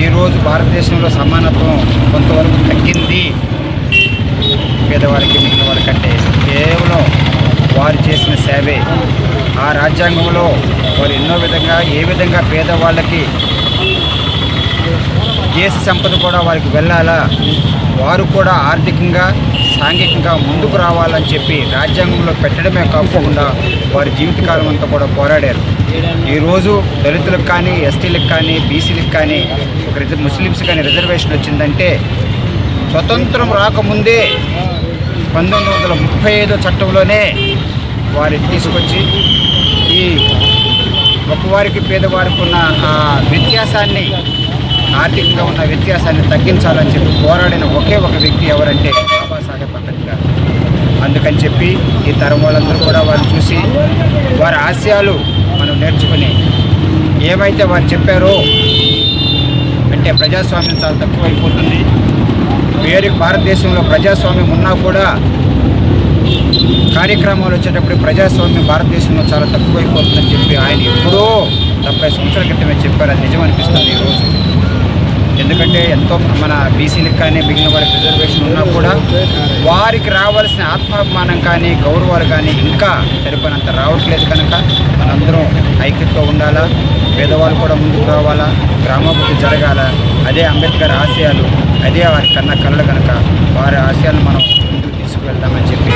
ఈరోజు భారతదేశంలో సమానత్వం కొంతవరకు తగ్గింది. పేదవారికి మిగిలిన వారికంటే కేవలం వారు చేసిన సేవే. ఆ రాజ్యాంగంలో వారు ఎన్నో విధంగా ఏ విధంగా పేదవాళ్ళకి దేశ సంపద కూడా వారికి వెళ్ళాలా, వారు కూడా ఆర్థికంగా సాంఘికంగా ముందుకు రావాలని చెప్పి రాజ్యాంగంలో పెట్టడమే కాకుండా వారి జీవితకాలం అంతా కూడా పోరాడారు. ఈరోజు దళితులకు కానీ, ఎస్టీలకు కానీ, బీసీలకు కానీ, ముస్లిమ్స్ కానీ రిజర్వేషన్ వచ్చిందంటే స్వతంత్రం రాకముందే 1935 చట్టంలోనే వారిని తీసుకొచ్చి ఈ గొప్పవారికి పేదవారికి ఉన్న ఆ వ్యత్యాసాన్ని, ఆర్థికంగా ఉన్న వ్యత్యాసాన్ని తగ్గించాలని చెప్పి పోరాడిన ఒకే ఒక వ్యక్తి ఎవరంటే బాబాసాహెబ్ అంబేద్కర్. అందుకని చెప్పి ఈ తరం వాళ్ళందరూ కూడా వారు చూసి వారి ఆశయాలు మనం నేర్చుకుని ఏమైతే వారు చెప్పారో అంటే ప్రజాస్వామ్యం చాలా తక్కువైపోతుంది, భారతదేశంలో ప్రజాస్వామ్యం ఉన్నా కూడా కార్యక్రమాలు వచ్చేటప్పుడు ప్రజాస్వామ్యం భారతదేశంలో చాలా తక్కువైపోతుందని చెప్పి ఆయన ఎప్పుడో 70 సంవత్సరాల క్రితమే చెప్పారు. అది నిజం అనిపిస్తుంది ఈరోజు. ఎందుకంటే ఎంతో మన బీసీలకు కానీ మిగిలిన వారికి రిజర్వేషన్ ఉన్నా కూడా వారికి రావాల్సిన ఆత్మాభిమానం కానీ గౌరవాలు కానీ ఇంకా సరిపోయినంత రావట్లేదు. కనుక మనందరం ఐక్యతతో ఉండాలా, పేదవాళ్ళు కూడా ముందుకు రావాలా, గ్రామాభివృద్ధి జరగాల. అదే అంబేద్కర్ ఆశయాలు, అదే వారి కన్నా కలలు కనుక వారి ఆశయాలను మనం ముందుకు తీసుకువెళ్దామని చెప్పి